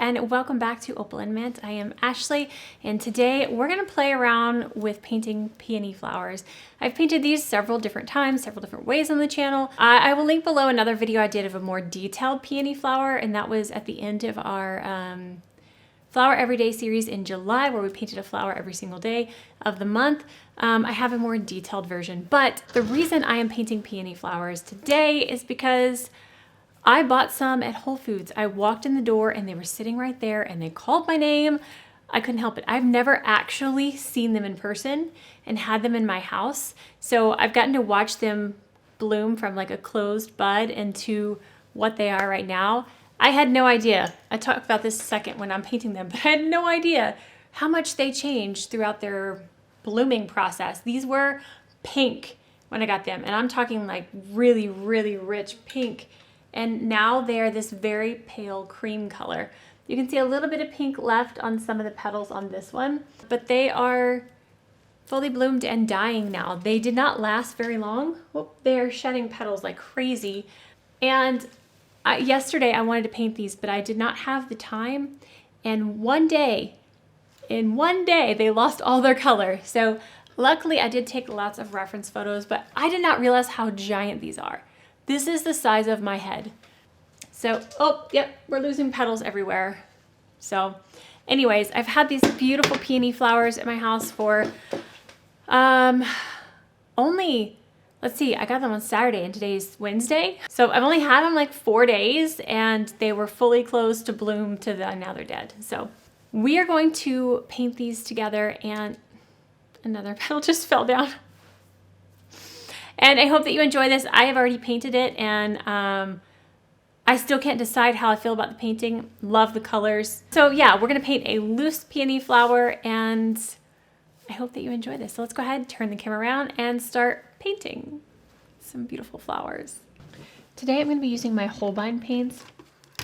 and welcome back to Opal&Mint. I am Ashley, and today we're going to play around with painting peony flowers. I've painted these several different times, several different ways on the channel. I will link below another video I did of a more detailed peony flower, and that was at the end of our Flower Everyday series in July, where we painted a flower every single day of the month. I have a more detailed version, but the reason I am painting peony flowers today is because I bought some at Whole Foods. I walked in the door and they were sitting right there and they called my name. I couldn't help it. I've never actually seen them in person and had them in my house. So I've gotten to watch them bloom from like a closed bud into what they are right now. I had no idea. I talk about this a second when I'm painting them, but I had no idea how much they changed throughout their blooming process. These were pink when I got them, and I'm talking like really, really rich pink. And now they're this very pale cream color. You can see a little bit of pink left on some of the petals on this one, but they are fully bloomed and dying now. They did not last very long. They're shedding petals like crazy. And yesterday I wanted to paint these, but I did not have the time. And in one day, they lost all their color. So luckily I did take lots of reference photos, but I did not realize how giant these are. This is the size of my head. So, oh, yep, we're losing petals everywhere. So anyways, I've had these beautiful peony flowers at my house for only, let's see, I got them on Saturday and today's Wednesday. So I've only had them like 4 days and they were fully closed to bloom to now they're dead. So we are going to paint these together, and another petal just fell down. And I hope that you enjoy this. I have already painted it, and I still can't decide how I feel about the painting. Love the colors. So yeah, we're gonna paint a loose peony flower, and I hope that you enjoy this. So let's go ahead, turn the camera around, and start painting some beautiful flowers. Today I'm gonna be using my Holbein paints.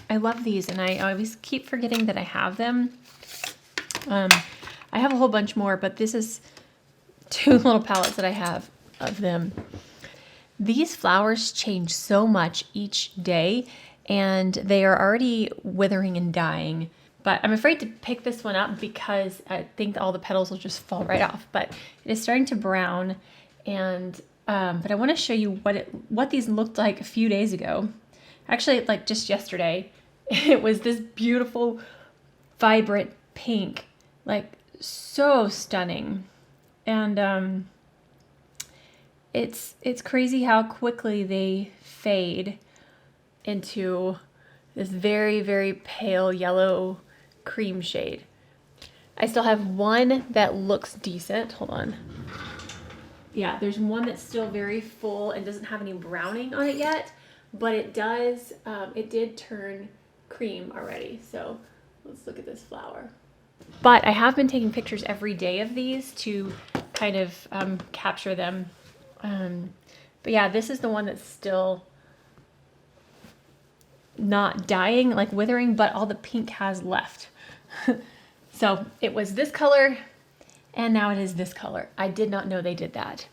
I love these, and I always keep forgetting that I have them. I have a whole bunch more, but this is 2 little palettes that I have of them. These flowers change so much each day, and they are already withering and dying. But I'm afraid to pick this one up because I think all the petals will just fall right off. But it is starting to brown, and but I want to show you what these looked like a few days ago. Actually, like just yesterday, it was this beautiful, vibrant pink, like so stunning, and it's crazy how quickly they fade into this very, very pale yellow cream shade. I still have one that looks decent. Hold on. Yeah, there's one that's still very full and doesn't have any browning on it yet, but it does, it did turn cream already. So let's look at this flower. But I have been taking pictures every day of these to kind of capture them. But yeah, this is the one that's still not dying, like withering, but all the pink has left. So it was this color, and now it is this color. I did not know they did that.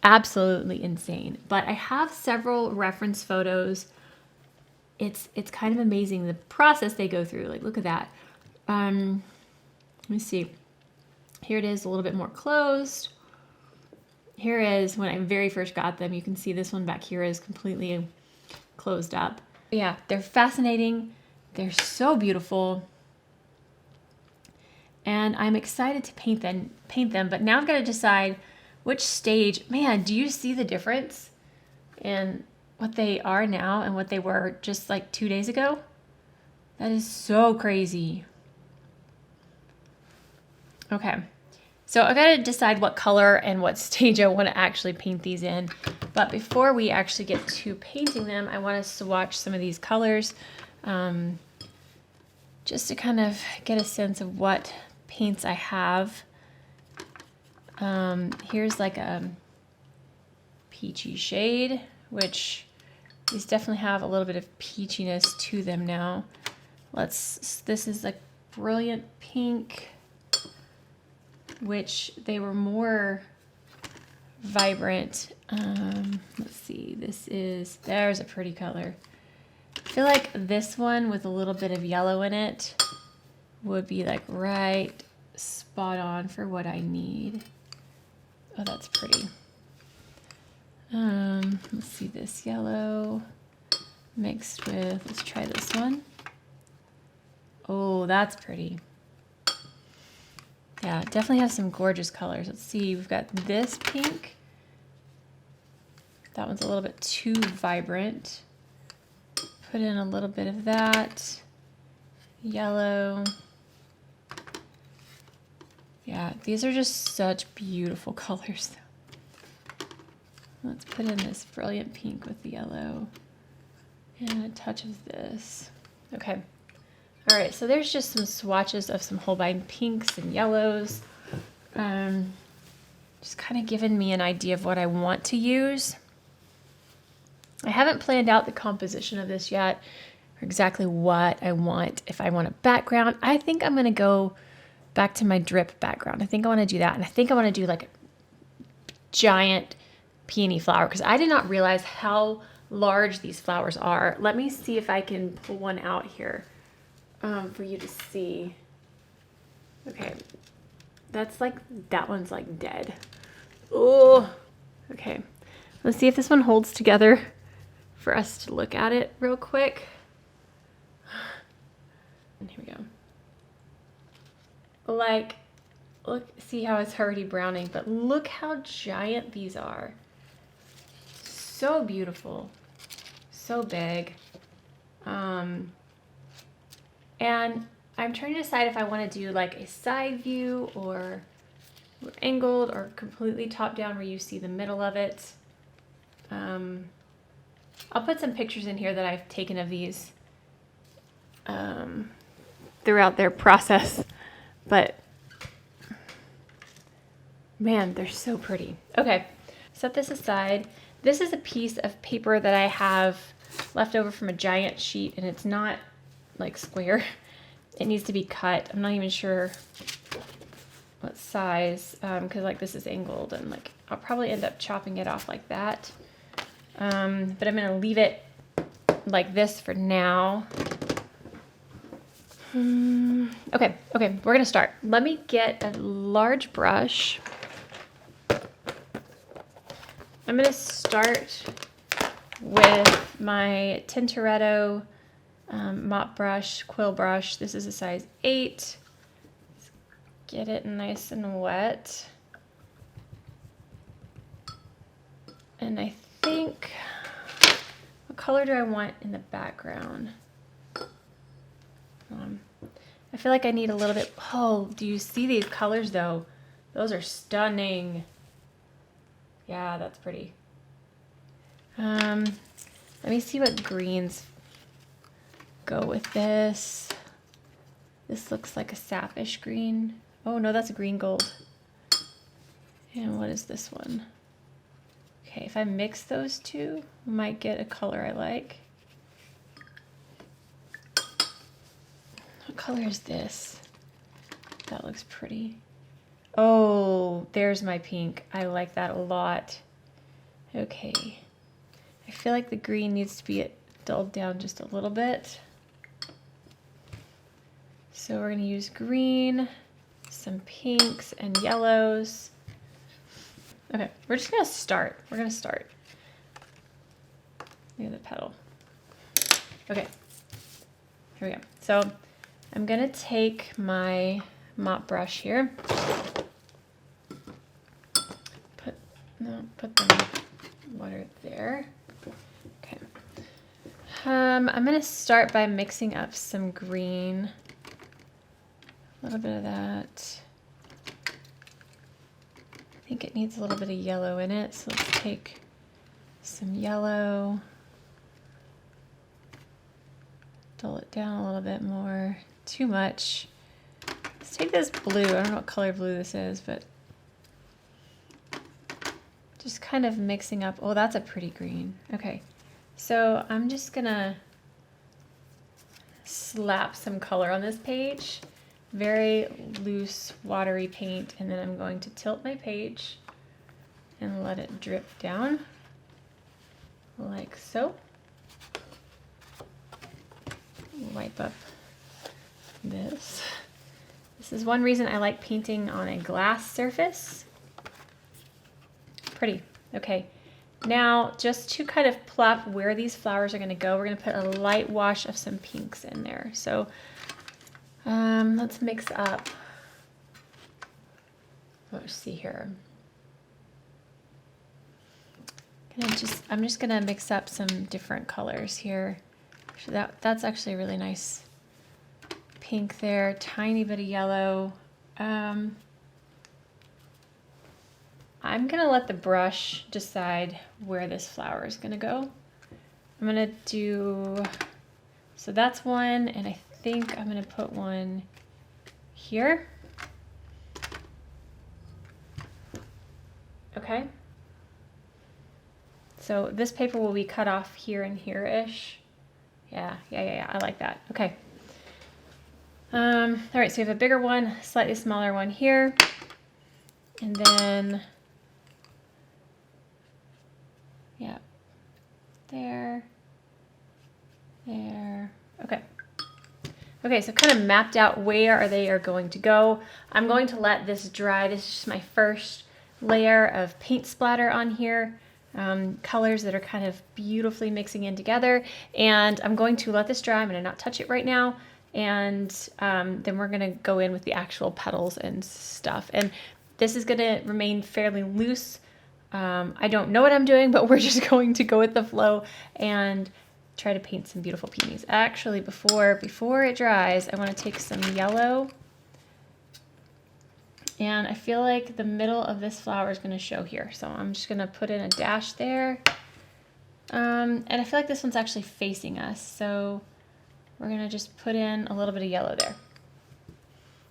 Absolutely insane. But I have several reference photos. It's kind of amazing the process they go through. Like, look at that. Let me see. Here it is, a little bit more closed. Here is when I very first got them. You can see this one back here is completely closed up. Yeah, they're fascinating. They're so beautiful. And I'm excited to paint them, but now I've got to decide which stage. Man, do you see the difference in what they are now and what they were just like 2 days ago? That is so crazy. Okay. So I gotta decide what color and what stage I want to actually paint these in. But before we actually get to painting them, I want to swatch some of these colors just to kind of get a sense of what paints I have. Here's like a peachy shade, which these definitely have a little bit of peachiness to them now. This is like brilliant pink, which they were more vibrant. Let's see, there's a pretty color. I feel like this one with a little bit of yellow in it would be like right spot on for what I need. Oh, that's pretty. Let's see, this yellow mixed with, let's try this one. Oh, that's pretty. Yeah, definitely have some gorgeous colors. Let's see, we've got this pink. That one's a little bit too vibrant. Put in a little bit of that. Yellow. Yeah, these are just such beautiful colors. Let's put in this brilliant pink with the yellow and a touch of this. Okay. All right, so there's just some swatches of some Holbein pinks and yellows. Just kind of giving me an idea of what I want to use. I haven't planned out the composition of this yet, or exactly what I want. If I want a background, I think I'm gonna go back to my drip background. I think I wanna do that, and I think I wanna do like a giant peony flower, because I did not realize how large these flowers are. Let me see if I can pull one out here for you to see. Okay, that's like, that one's like dead. Oh, okay. Let's see if this one holds together for us to look at it real quick. And here we go. Like, look, see how it's already browning, but look how giant these are. So beautiful, so big. And I'm trying to decide if I want to do like a side view or angled or completely top down where you see the middle of it. I'll put some pictures in here that I've taken of these throughout their process, but man, they're so pretty. Okay, set this aside. This is a piece of paper that I have left over from a giant sheet, and it's not like square. It needs to be cut. I'm not even sure what size, because like this is angled, and like I'll probably end up chopping it off like that. But I'm gonna leave it like this for now. Okay, we're gonna start. Let me get a large brush. I'm gonna start with my Tintoretto mop brush, quill brush. This is a size 8. Let's get it nice and wet. And I think, what color do I want in the background? I feel like I need a little bit, oh, do you see these colors though? Those are stunning. Yeah, that's pretty. Let me see what greens go with this. This looks like a sappish green. Oh no, that's a green gold. And what is this one? Okay, if I mix those two, I might get a color I like. What color is this? That looks pretty. Oh, there's my pink. I like that a lot. Okay. I feel like the green needs to be dulled down just a little bit. So we're going to use green, some pinks and yellows. Okay, we're just going to start. We're going to start. Look at the petal. Okay, here we go. So I'm going to take my mop brush here. Put the water there. Okay. I'm going to start by mixing up some green. A little bit of that. I think it needs a little bit of yellow in it, so let's take some yellow. Dull it down a little bit more. Too much. Let's take this blue. I don't know what color blue this is, but just kind of mixing up. Oh, that's a pretty green. Okay, so I'm just gonna slap some color on this page. Very loose, watery paint, and then I'm going to tilt my page and let it drip down like so. Wipe up this. This is one reason I like painting on a glass surface. Pretty. Okay. Now, just to kind of plot where these flowers are going to go, we're going to put a light wash of some pinks in there. So let's mix up. Let's see here. I'm just going to mix up some different colors here. So that's actually a really nice pink there, tiny bit of yellow. I'm gonna let the brush decide where this flower is gonna go. I'm gonna do, so that's one, and I think I'm gonna put one here. Okay. So this paper will be cut off here and here-ish. Yeah, I like that. Okay. All right, so we have a bigger one, slightly smaller one here, and then, yeah, there, okay. Okay, so I've kind of mapped out where they are going to go. I'm going to let this dry. This is just my first layer of paint splatter on here. Colors that are kind of beautifully mixing in together, and I'm going to let this dry. I'm going to not touch it right now. And then we're gonna go in with the actual petals and stuff. And this is gonna remain fairly loose. I don't know what I'm doing, but we're just going to go with the flow and try to paint some beautiful peonies. Actually, before it dries, I wanna take some yellow. And I feel like the middle of this flower is gonna show here. So I'm just gonna put in a dash there. And I feel like this one's actually facing us. So we're gonna just put in a little bit of yellow there.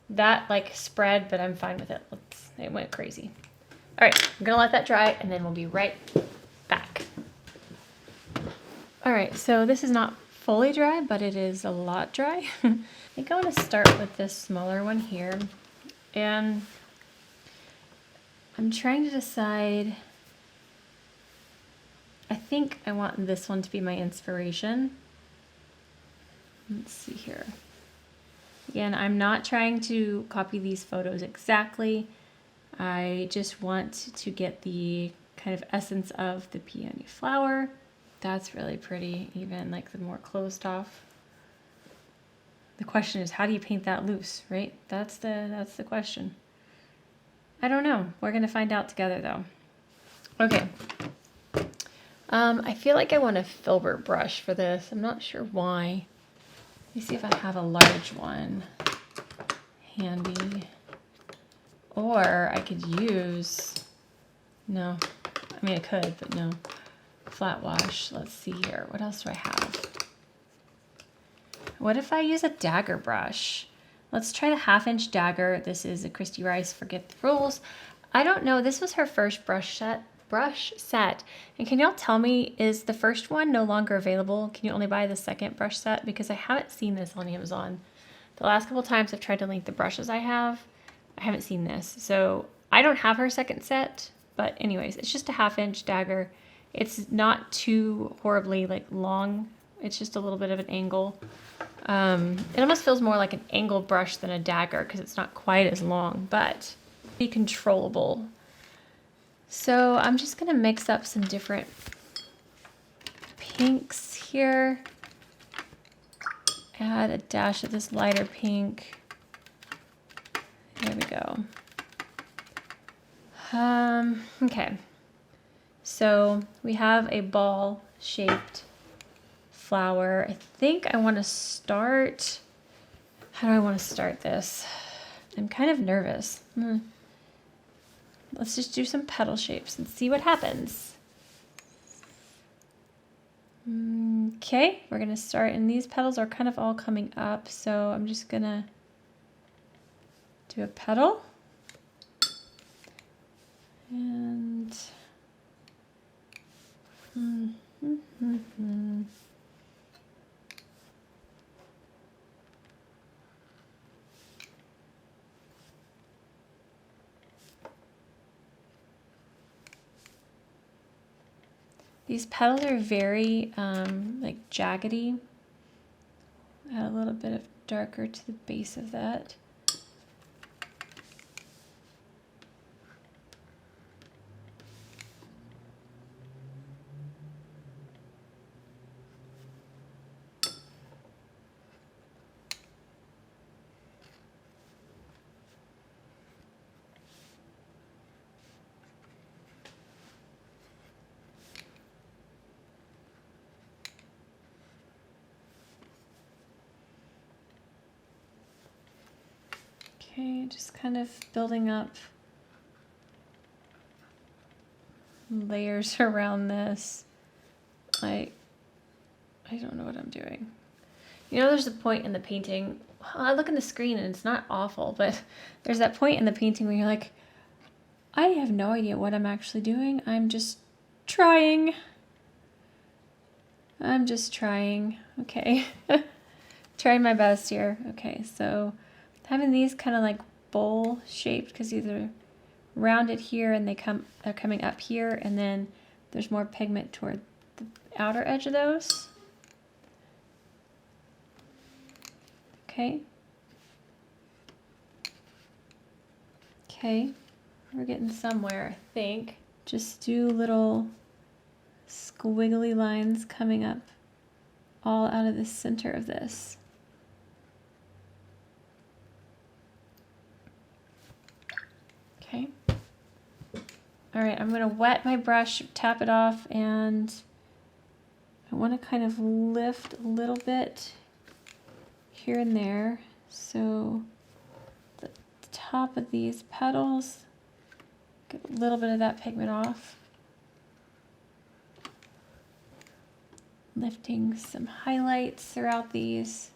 That like spread, but I'm fine with it. It went crazy. All right, I'm gonna let that dry and then we'll be right back. All right, so this is not fully dry, but it is a lot dry. I think I wanna start with this smaller one here. And I'm trying to decide, I think I want this one to be my inspiration. Let's see here. Again, I'm not trying to copy these photos exactly. I just want to get the kind of essence of the peony flower. That's really pretty, even like the more closed off. The question is, how do you paint that loose, right? That's the question. I don't know. We're gonna find out together though. Okay. I feel like I want a filbert brush for this. I'm not sure why. Let me see if I have a large one handy. Or I could use, no, I mean I could, but no. Flat wash, let's see here. What else do I have? What if I use a dagger brush? Let's try the 1/2-inch dagger. This is a Christy Rice, Forget the Rules. I don't know, this was her first brush set. And can y'all tell me, is the first one no longer available? Can you only buy the second brush set? Because I haven't seen this on Amazon. The last couple times I've tried to link the brushes I haven't seen this. So I don't have her second set, but anyways, it's just a 1/2-inch dagger. It's not too horribly like long. It's just a little bit of an angle. It almost feels more like an angle brush than a dagger because it's not quite as long, but be controllable. So I'm just gonna mix up some different pinks here. Add a dash of this lighter pink. There we go. Okay. So we have a ball-shaped flower. I think I want to start, how do I want to start this? I'm kind of nervous. Let's just do some petal shapes and see what happens. Okay, we're gonna start, and these petals are kind of all coming up, so I'm just gonna do a petal. And these petals are very like jaggedy. Add a little bit of darker to the base of that. Okay, just kind of building up layers around this. I don't know what I'm doing. You know, there's a point in the painting, I look in the screen and it's not awful, but there's that point in the painting where you're like, I have no idea what I'm actually doing. I'm just trying. I'm just trying. Okay. Trying my best here. Okay, so having these kind of like bowl shaped, because these are rounded here and they're coming up here, and then there's more pigment toward the outer edge of those. Okay. Okay, we're getting somewhere, I think. Just do little squiggly lines coming up all out of the center of this. Okay. All right, I'm gonna wet my brush, tap it off, and I wanna kind of lift a little bit here and there. So the top of these petals, get a little bit of that pigment off. Lifting some highlights throughout these.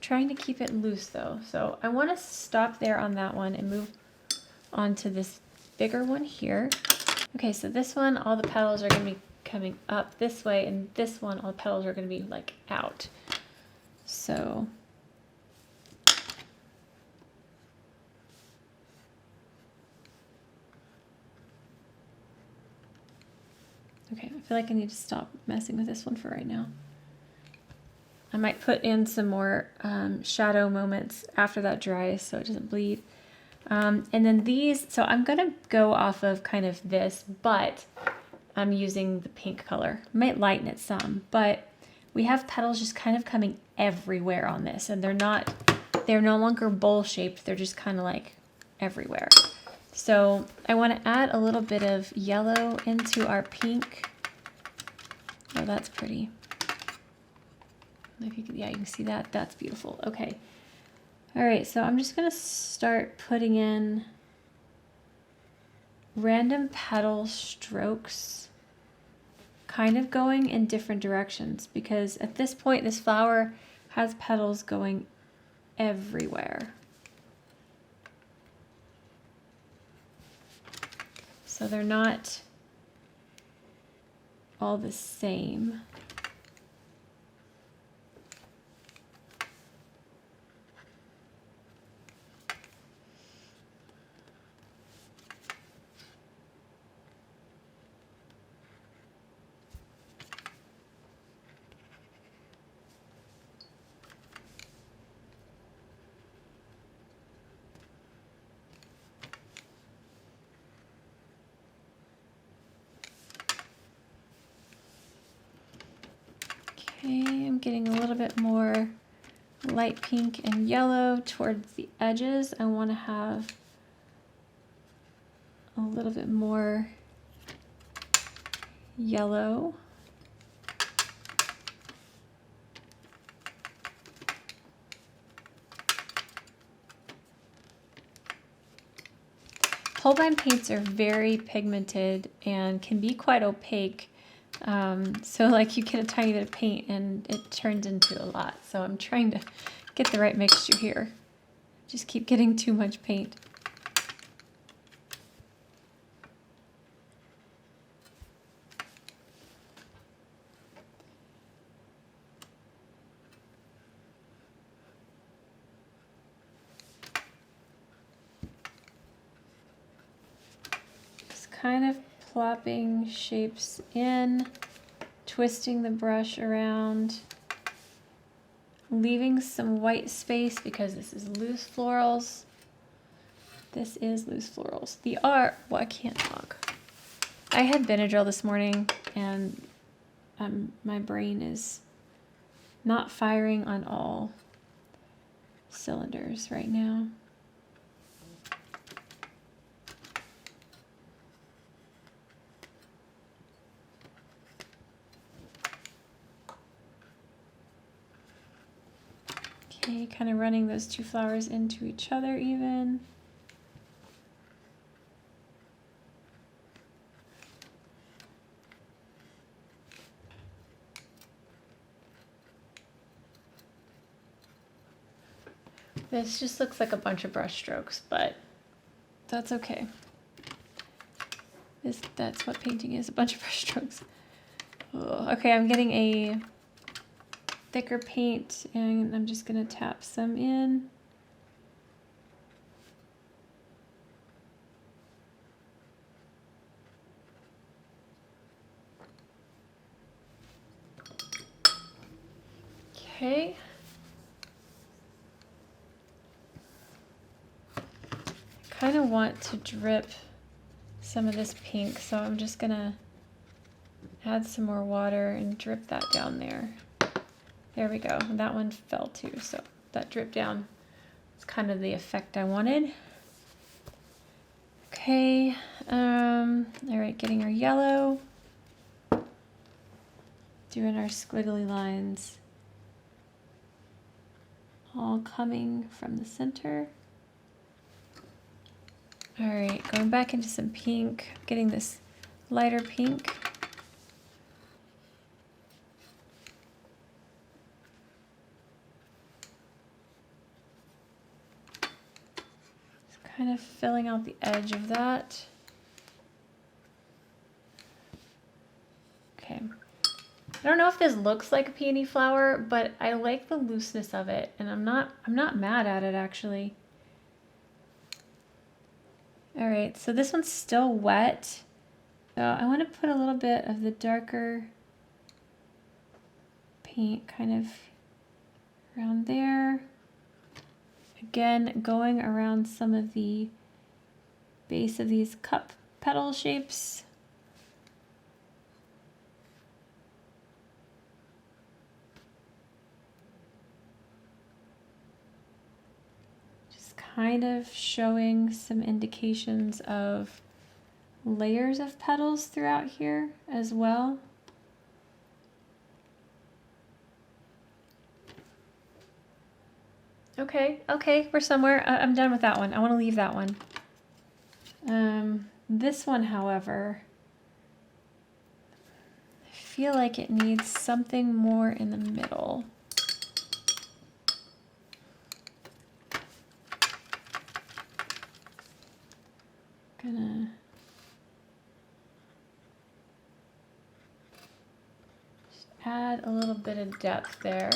Trying to keep it loose though. So I want to stop there on that one and move on to this bigger one here. Okay, so this one, all the petals are going to be coming up this way, and this one, all the petals are going to be like out. So okay, I feel like I need to stop messing with this one for right now. I might put in some more shadow moments after that dries so it doesn't bleed. And then these, so I'm gonna go off of kind of this, but I'm using the pink color. I might lighten it some, but we have petals just kind of coming everywhere on this, and they're no longer bowl shaped, they're just kind of like everywhere. So I want to add a little bit of yellow into our pink. Oh, that's pretty. If you can, yeah, you can see that. That's beautiful. Okay. All right, so I'm just gonna start putting in random petal strokes, kind of going in different directions, because at this point, this flower has petals going everywhere. So they're not all the same. Okay, I'm getting a little bit more light pink and yellow towards the edges. I want to have a little bit more yellow. Holbein paints are very pigmented and can be quite opaque. So like you get a tiny bit of paint and it turns into a lot. So I'm trying to get the right mixture here. Just keep getting too much paint. Just kind of plopping shapes in, twisting the brush around, leaving some white space because this is loose florals. This is loose florals. Well, I can't talk. I had Benadryl this morning and my brain is not firing on all cylinders right now. Okay, kind of running those two flowers into each other even. This just looks like a bunch of brush strokes, but that's okay. That's what painting is, a bunch of brush strokes. Oh, okay, I'm getting a thicker paint and I'm just gonna tap some in. Okay. Kind of want to drip some of this pink, so I'm just gonna add some more water and drip that down there. There we go. And that one fell too, so that dripped down. It's kind of the effect I wanted. Okay, all right, getting our yellow, doing our squiggly lines, all coming from the center. All right, going back into some pink, getting this lighter pink. Just kind of filling out the edge of that. Okay. I don't know if this looks like a peony flower, but I like the looseness of it, and I'm not mad at it actually. All right, so this one's still wet. So I want to put a little bit of the darker paint kind of around there. Again, going around some of the base of these cup petal shapes. Kind of showing some indications of layers of petals throughout here as well. Okay, we're somewhere. I'm done with that one. I want to leave that one. This one, however, I feel like it needs something more in the middle. Gonna just add a little bit of depth there.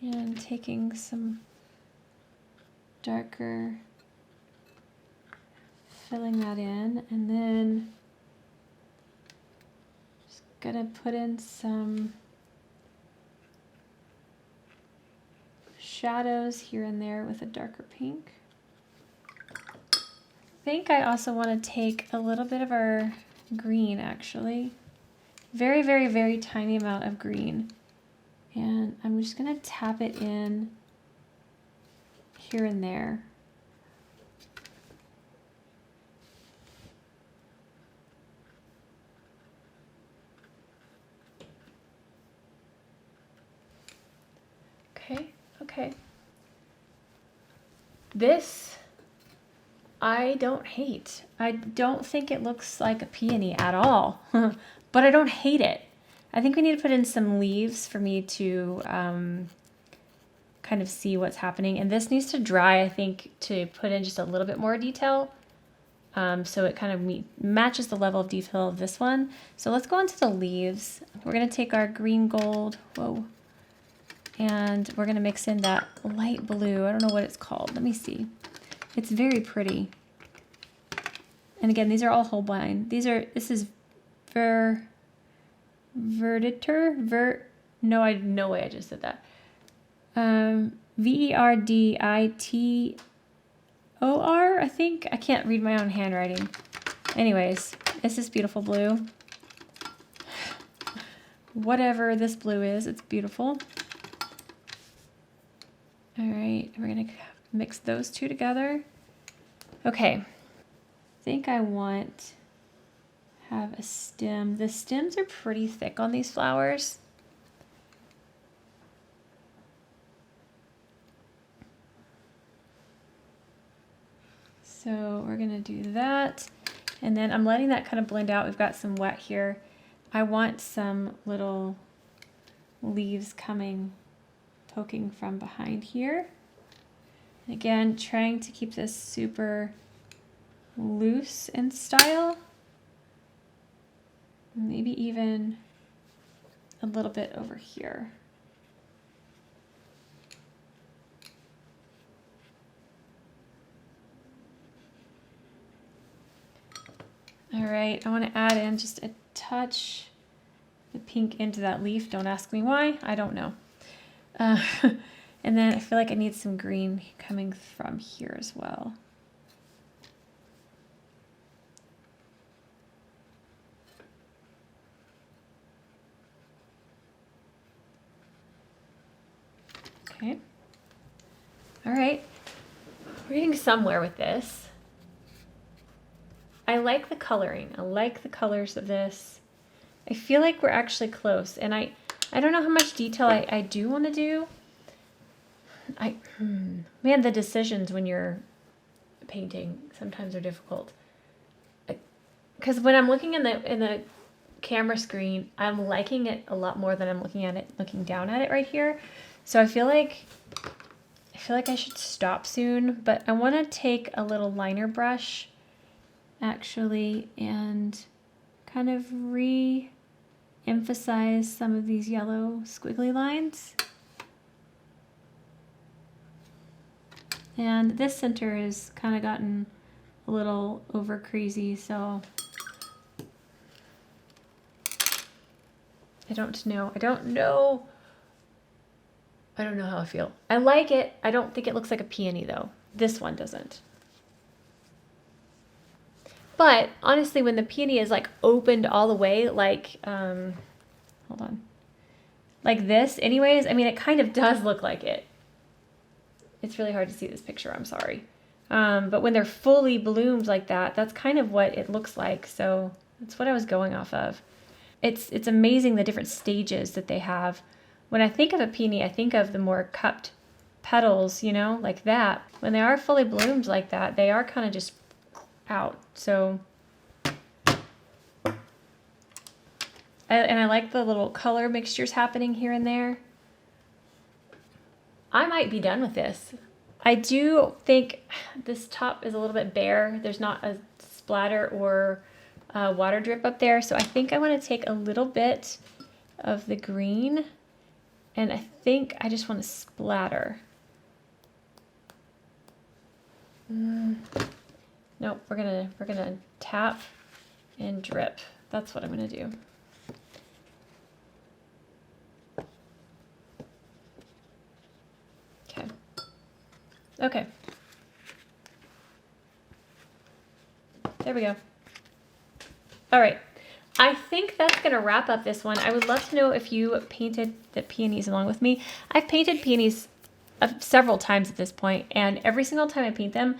And taking some darker, filling that in, and then just gonna put in some shadows here and there with a darker pink. I think I also want to take a little bit of our green actually. Very, very, very tiny amount of green. And I'm just going to tap it in here and there. Okay. This I don't hate. I don't think it looks like a peony at all, but I don't hate it. I think we need to put in some leaves for me to kind of see what's happening. And this needs to dry, I think, to put in just a little bit more detail. So it kind of matches the level of detail of this one. So let's go into the leaves. We're going to take our green gold, and we're going to mix in that light blue. I don't know what it's called. Let me see. It's very pretty. And again, these are all Holbein. This is Verditer. No way I just said that. Verditor, I think. I can't read my own handwriting. Anyways, it's this beautiful blue. Whatever this blue is, it's beautiful. All right, we're gonna mix those two together. Okay, I think I want have a stem. The stems are pretty thick on these flowers. So we're gonna do that. And then I'm letting that kind of blend out. We've got some wet here. I want some little leaves poking from behind here. And again, trying to keep this super loose in style. Maybe even a little bit over here. All right, I want to add in just a touch the pink into that leaf. Don't ask me why, I don't know. And then I feel like I need some green coming from here as well. Okay. All right, we're getting somewhere with this. I like the coloring. I like the colors of this. I feel like we're actually close, and I don't know how much detail I do want to do. Man, the decisions when you're painting sometimes are difficult. Because when I'm looking in the camera screen, I'm liking it a lot more than I'm looking down at it right here. So I feel like I should stop soon, but I want to take a little liner brush actually and kind of re-emphasize some of these yellow squiggly lines. And this center has kind of gotten a little over crazy, so I don't know how I feel. I like it. I don't think it looks like a peony though. This one doesn't. But honestly, when the peony is like opened all the way, like, hold on, like this anyways, I mean, it kind of does look like it. It's really hard to see this picture, I'm sorry. But when they're fully bloomed like that, that's kind of what it looks like. So that's what I was going off of. It's amazing the different stages that they have. When I think of a peony, I think of the more cupped petals, you know, like that. When they are fully bloomed like that, they are kind of just out. So, and I like the little color mixtures happening here and there. I might be done with this. I do think this top is a little bit bare. There's not a splatter or water drip up there. So I think I want to take a little bit of the green, and I think I just want to splatter. Nope, we're gonna tap and drip. That's what I'm gonna do. Okay. Okay. There we go. All right. I think that's going to wrap up this one. I would love to know if you painted the peonies along with me. I've painted peonies several times at this point, and every single time I paint them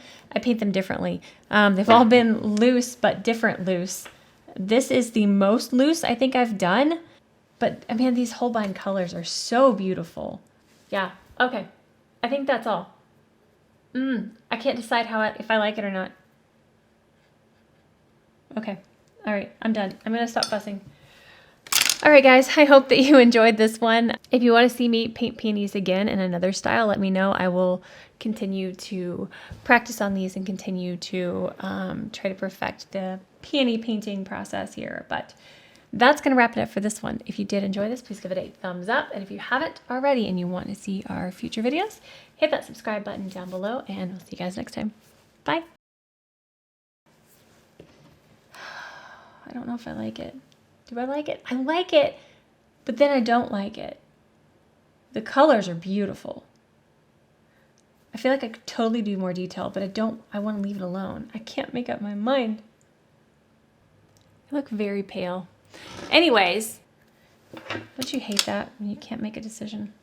differently. They've all been loose, but different loose. This is the most loose I think I've done, but I mean, these Holbein colors are so beautiful. Yeah, okay. I think that's all. I can't decide if I like it or not. Okay. All right, I'm done. I'm gonna stop fussing. All right, guys, I hope that you enjoyed this one. If you want to see me paint peonies again in another style, let me know. I will continue to practice on these and continue to try to perfect the peony painting process here. But that's going to wrap it up for this one. If you did enjoy this, please give it a thumbs up. And if you haven't already and you want to see our future videos, hit that subscribe button down below, and we'll see you guys next time. Bye. I don't know if I like it. Do I like it? I like it, but then I don't like it. The colors are beautiful. I feel like I could totally do more detail, but I want to leave it alone. I can't make up my mind. I look very pale. Anyways, don't you hate that when you can't make a decision?